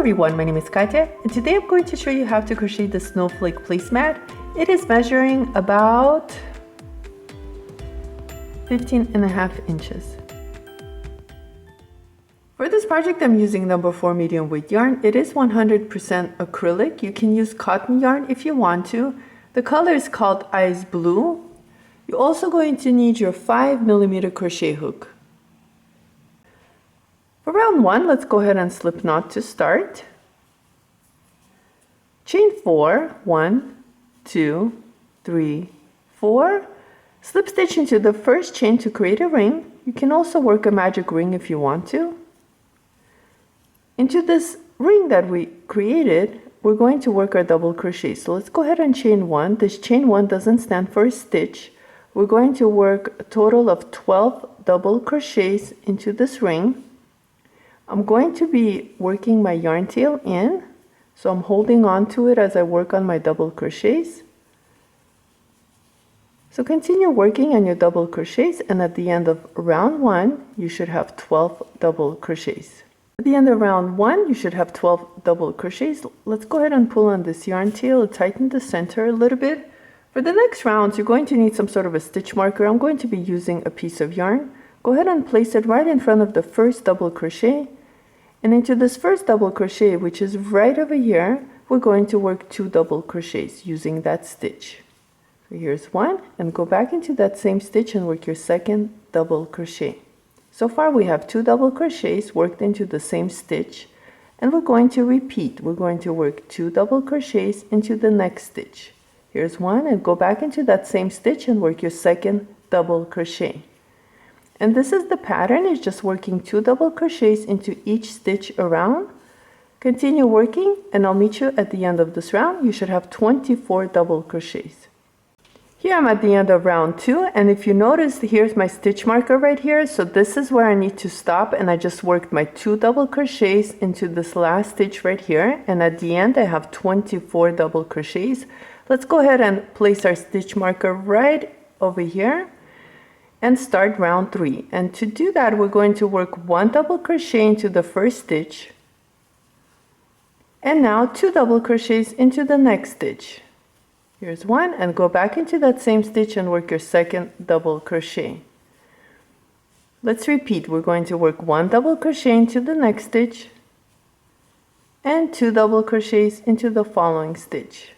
everyone, my name is Katya, and today I'm going to show you how to crochet the snowflake placemat. It is measuring about 15.5 inches. For this project, I'm using number 4 medium weight yarn. It is 100% acrylic. You can use cotton yarn if you want to. The color is called Ice Blue. You're also going to need your 5mm crochet hook. For round 1, let's go ahead and slip knot to start. Chain 4, 1, 2, 3, 4. Slip stitch into the first chain to create a ring. You can also work a magic ring if you want to. Into this ring that we created, we're going to work our double crochet. So let's go ahead and chain 1. This chain 1 doesn't stand for a stitch. We're going to work a total of 12 double crochets into this ring. I'm going to be working my yarn tail in, so I'm holding on to it as I work on my double crochets. So continue working on your double crochets, and at the end of round 1 you should have 12 double crochets. At the end of round 1 you should have 12 double crochets. Let's go ahead and pull on this yarn tail, tighten the center a little bit. For the next rounds you're going to need some sort of a stitch marker. I'm going to be using a piece of yarn. Go ahead and place it right in front of the first double crochet. And into this first double crochet, which is right over here, we're going to work 2 double crochets using that stitch. So here's 1, and go back into that same stitch and work your second double crochet. So far we have 2 double crochets worked into the same stitch, and we're going to repeat. We're going to work 2 double crochets into the next stitch. Here's 1, and go back into that same stitch and work your second double crochet. And this is the pattern. It's just working 2 double crochets into each stitch around. Continue working, and I'll meet you at the end of this round. You should have 24 double crochets. Here I'm at the end of round 2, and if you notice, here's my stitch marker right here. So this is where I need to stop, and I just worked my 2 double crochets into this last stitch right here, and at the end I have 24 double crochets. Let's go ahead and place our stitch marker right over here and start round 3. And to do that, we're going to work 1 double crochet into the first stitch, and now 2 double crochets into the next stitch. Here's 1, and go back into that same stitch and work your second double crochet. Let's repeat. We're going to work 1 double crochet into the next stitch and 2 double crochets into the following stitch.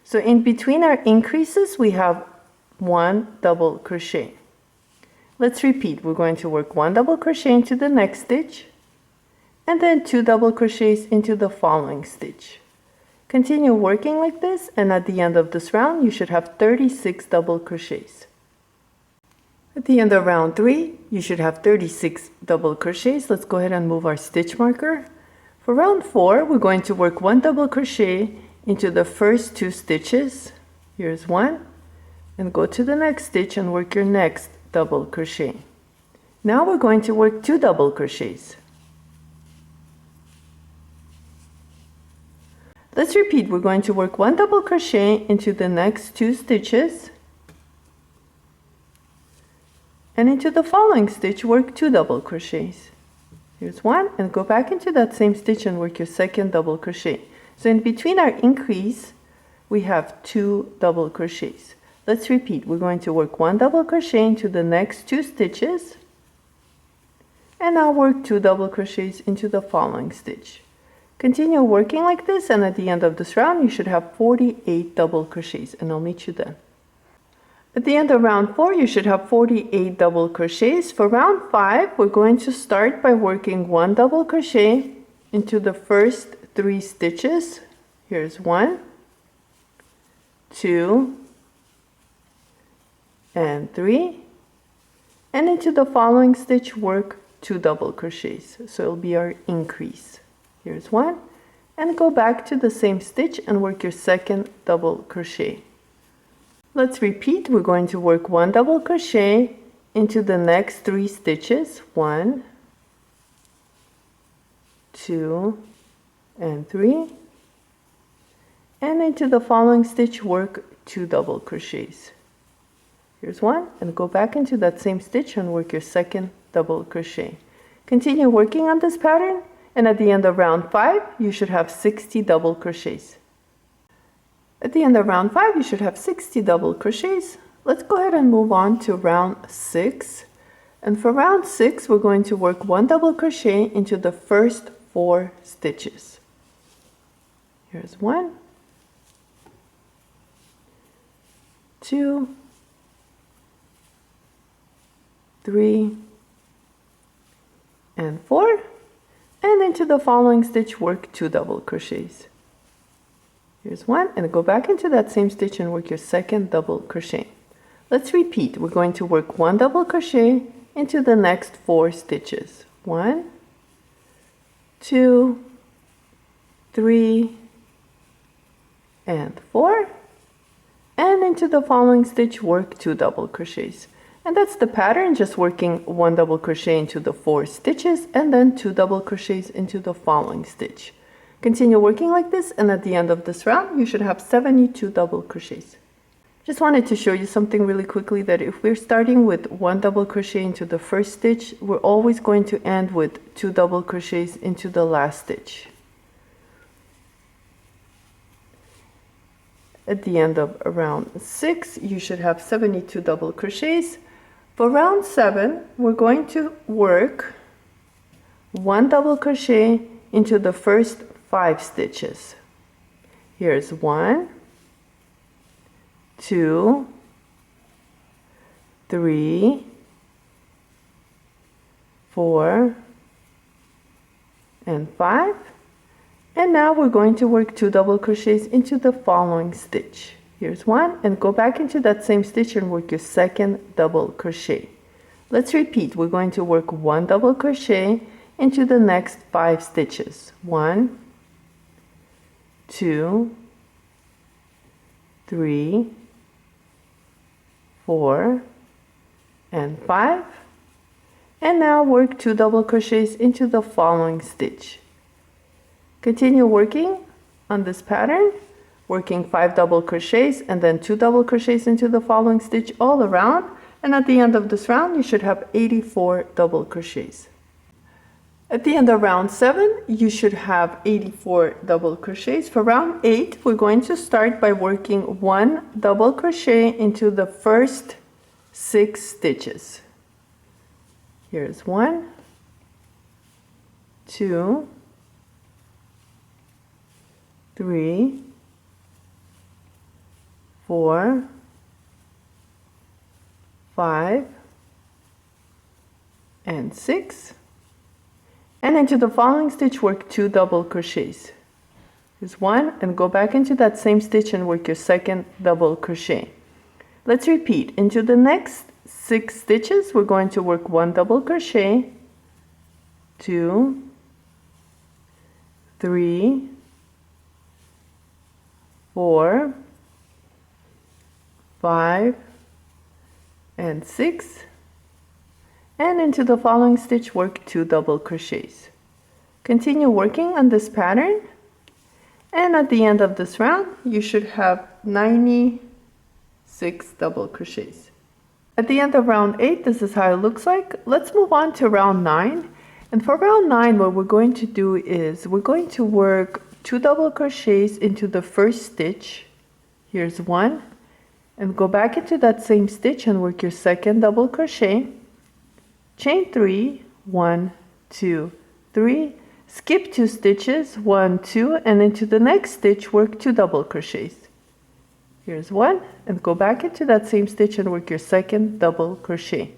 So in between our increases we have 1 double crochet. Let's repeat. We're going to work 1 double crochet into the next stitch and then 2 double crochets into the following stitch. Continue working like this, and at the end of this round you should have 36 double crochets. At the end of round 3 you should have 36 double crochets. Let's go ahead and move our stitch marker. For round 4 we're going to work 1 double crochet into the first 2 stitches. Here's 1, and go to the next stitch and work your next double crochet. Now we're going to work 2 double crochets. Let's repeat. We're going to work 1 double crochet into the next 2 stitches, and into the following stitch work 2 double crochets. Here's 1, and go back into that same stitch and work your second double crochet. So in between our increase we have 2 double crochets. Let's repeat. We're going to work 1 double crochet into the next 2 stitches, and now work 2 double crochets into the following stitch. Continue working like this, and at the end of this round you should have 48 double crochets, and I'll meet you then. At the end of round 4 you should have 48 double crochets. For round 5 we're going to start by working 1 double crochet into the first 3 stitches. Here's 1, 2, and 3, and into the following stitch work 2 double crochets. So it'll be our increase. Here's 1, and go back to the same stitch and work your second double crochet. Let's repeat. We're going to work 1 double crochet into the next 3 stitches. 1, 2, and 3, and into the following stitch work 2 double crochets. Here's 1, and go back into that same stitch and work your second double crochet. Continue working on this pattern, And at the end of round 5, you should have 60 double crochets. At the end of round 5, you should have 60 double crochets. Let's go ahead and move on to round 6. And for round 6, we're going to work 1 double crochet into the first 4 stitches. Here's 1, 2, 3, and 4. And into the following stitch, work 2 double crochets. Here's 1, and go back into that same stitch and work your second double crochet. Let's repeat. We're going to work 1 double crochet into the next 4 stitches. 1, 2, 3, and 4. And into the following stitch, work 2 double crochets. And that's the pattern, just working 1 double crochet into the 4 stitches and then 2 double crochets into the following stitch. Continue working like this, and at the end of this round, you should have 72 double crochets. Just wanted to show you something really quickly, that if we're starting with 1 double crochet into the first stitch, we're always going to end with 2 double crochets into the last stitch. At the end of round 6, you should have 72 double crochets. For round 7, we're going to work 1 double crochet into the first 5 stitches. Here's 1, 2, 3, 4, and 5. And now we're going to work 2 double crochets into the following stitch. Here's 1, and go back into that same stitch and work your second double crochet. Let's repeat. We're going to work 1 double crochet into the next 5 stitches. 1, 2, 3, 4, and 5. And now work 2 double crochets into the following stitch. Continue working on this pattern, working 5 double crochets and then 2 double crochets into the following stitch all around. And at the end of this round, you should have 84 double crochets. At the end of round 7, you should have 84 double crochets. For round 8, we're going to start by working 1 double crochet into the first 6 stitches. Here's 1, 2, 3, 4, 5, and 6. And into the following stitch, work 2 double crochets. Here's 1, and go back into that same stitch and work your second double crochet. Let's repeat. Into the next 6 stitches, we're going to work 1 double crochet, 2, 3, 4, 5, and 6. And into the following stitch, work 2 double crochets. Continue working on this pattern, and at the end of this round, you should have 96 double crochets. At the end of round 8, this is how it looks like. Let's move on to round 9. And for round 9, what we're going to do is we're going to work 2 double crochets into the first stitch. Here's 1, and go back into that same stitch and work your second double crochet. Chain 3, 1, 2, 3, skip 2 stitches, 1, 2, and into the next stitch, work 2 double crochets. Here's 1, and go back into that same stitch and work your second double crochet.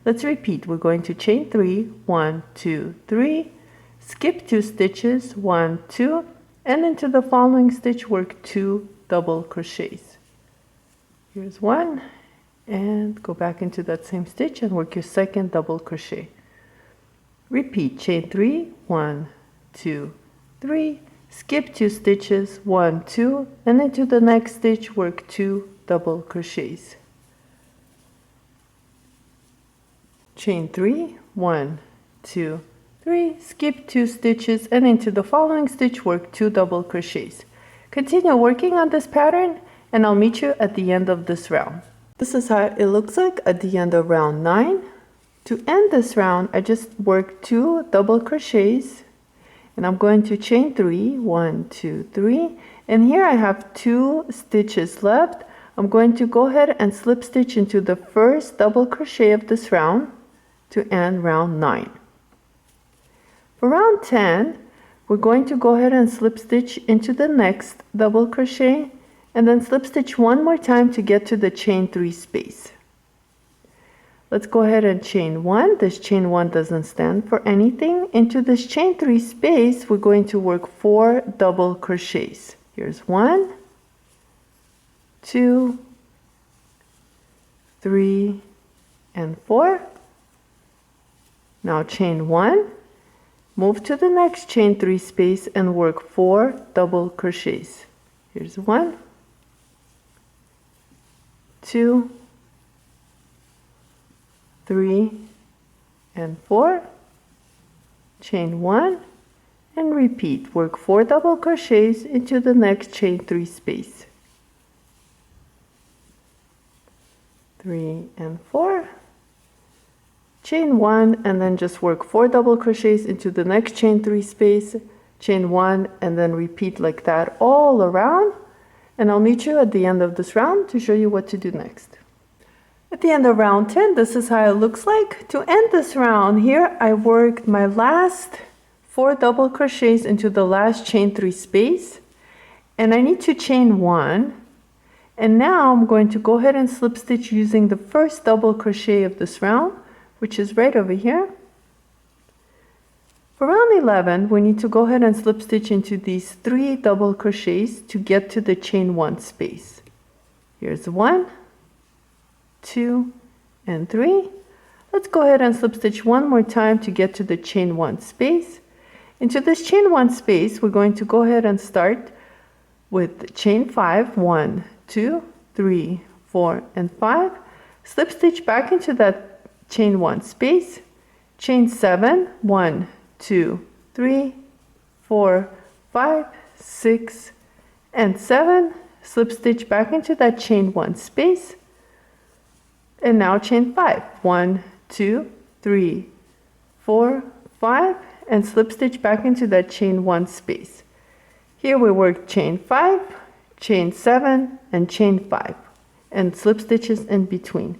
Let's repeat. We're going to chain 3, 1, 2, 3, skip 2 stitches, 1, 2, and into the following stitch, work 2 double crochets. Here's 1, and go back into that same stitch and work your second double crochet. Repeat. Chain 3, 1, 2, 3, skip 2 stitches, 1, 2, and into the next stitch, work 2 double crochets. Chain 3, 1, 2, 3, skip 2 stitches, and into the following stitch, work 2 double crochets. Continue working on this pattern, and I'll meet you at the end of this round. This is how it looks like at the end of round 9. To end this round, I just worked 2 double crochets, and I'm going to chain 3, 1, 2, 3, and here I have 2 stitches left. I'm going to go ahead and slip stitch into the first double crochet of this round to end round 9. For round 10, we're going to go ahead and slip stitch into the next double crochet and then slip stitch one more time to get to the chain 3 space. Let's go ahead and chain 1. This chain 1 doesn't stand for anything. Into this chain 3 space, we're going to work 4 double crochets. Here's 1, 2, 3, and 4. Now chain 1, move to the next chain 3 space and work 4 double crochets. Here's 1, 2, 3, and 4. Chain 1 and repeat. Work 4 double crochets into the next chain 3 space. 3 and 4. Chain 1 and then just work 4 double crochets into the next chain 3 space. Chain 1 and then repeat like that all around. And I'll meet you at the end of this round to show you what to do next. At the end of round 10, this is how it looks like. To end this round here, I worked my last 4 double crochets into the last chain 3 space, and I need to chain 1. And now I'm going to go ahead and slip stitch using the first double crochet of this round, which is right over here. For round 11, we need to go ahead and slip stitch into these 3 double crochets to get to the chain 1 space. Here's 1, 2, and 3. Let's go ahead and slip stitch one more time to get to the chain 1 space. Into this chain 1 space, we're going to go ahead and start with chain 5, 1, 2, 3, 4, and 5. Slip stitch back into that chain 1 space. Chain 7, 1, 2, 3, 4, 5, 6, and 7. Slip stitch back into that chain 1 space. And now chain 5, 1, 2, 3, 4, 5, and slip stitch back into that chain 1 space. Here we work chain 5, chain 7, and chain 5, and slip stitches in between.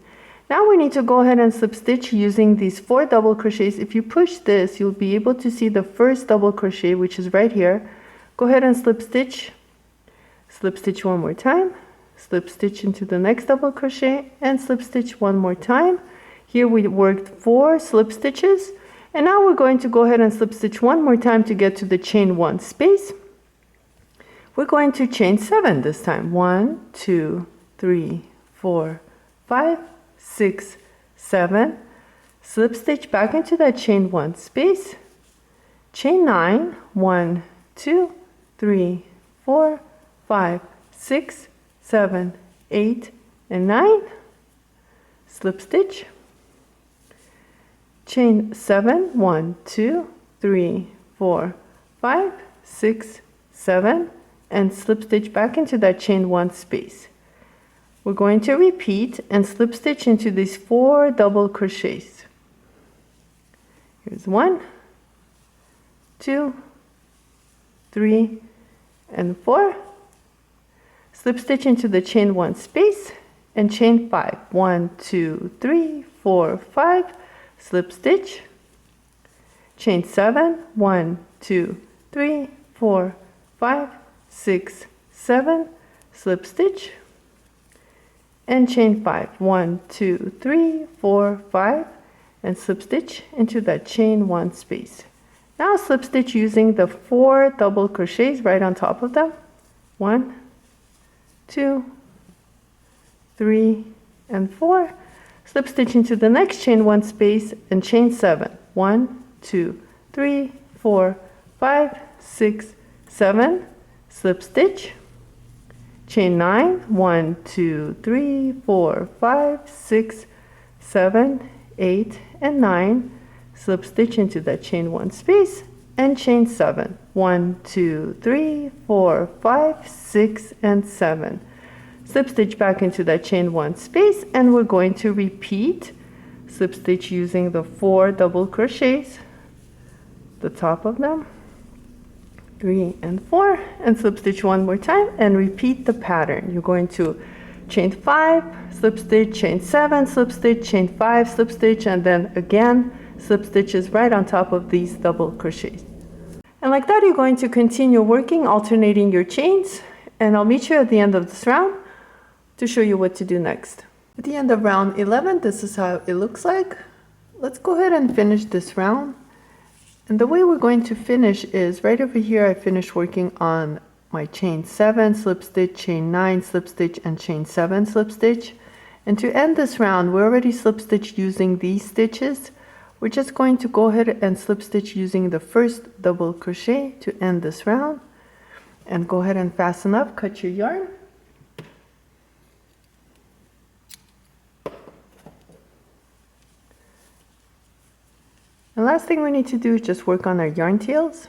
Now we need to go ahead and slip stitch using these 4 double crochets. If you push this, you'll be able to see the first double crochet, which is right here. Go ahead and slip stitch one more time, slip stitch into the next double crochet, and slip stitch one more time. Here we worked 4 slip stitches, and now we're going to go ahead and slip stitch one more time to get to the chain 1 space. We're going to chain 7 this time. 1, 2, 3, 4, 5, 6, 7. Slip stitch back into that chain 1 space. Chain 9, 1, 2, 3, 4, 5, 6, 7, 8, and 9. Slip stitch. Chain 7, 1, 2, 3, 4, 5, 6, 7, and slip stitch back into that chain 1 space. We're going to repeat and slip stitch into these 4 double crochets. Here's 1, 2, 3, and 4. Slip stitch into the chain 1 space and chain 5. 1, 2, 3, 4, 5. Slip stitch. Chain 7. 1, 2, 3, 4, 5, 6, 7. Slip stitch. And chain 5. 1, 2, 3, 4, 5. And slip stitch into that chain 1 space. Now slip stitch using the 4 double crochets right on top of them. 1, 2, 3, and 4. Slip stitch into the next chain 1 space and chain 7. 1, 2, 3, 4, 5, 6, 7. Slip stitch. Chain 9. 1, 2, 3, 4, 5, 6, 7, 8, and 9. Slip stitch into that chain 1 space and chain 7. 1, 2, 3, 4, 5, 6, and 7. Slip stitch back into that chain 1 space, and we're going to repeat slip stitch using the 4 double crochets, the top of them. 3 and 4, and slip stitch one more time and repeat the pattern. You're going to chain 5, slip stitch, chain 7, slip stitch, chain 5, slip stitch, and then again slip stitches right on top of these double crochets. And like that, you're going to continue working, alternating your chains, and I'll meet you at the end of this round to show you what to do next. At the end of round 11, this is how it looks like. Let's go ahead and finish this round. And the way we're going to finish is right over here. I finished working on my chain 7, slip stitch, chain 9, slip stitch, and chain 7, slip stitch. And to end this round, we already slip stitched using these stitches. We're just going to go ahead and slip stitch using the first double crochet to end this round. And go ahead and fasten up, cut your yarn. The last thing we need to do is just work on our yarn tails.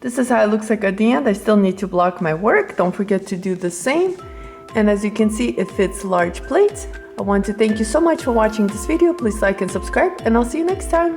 This is how it looks like at the end. I still need to block my work. Don't forget to do the same. And as you can see, it fits large plates. I want to thank you so much for watching this video. Please like and subscribe, and I'll see you next time.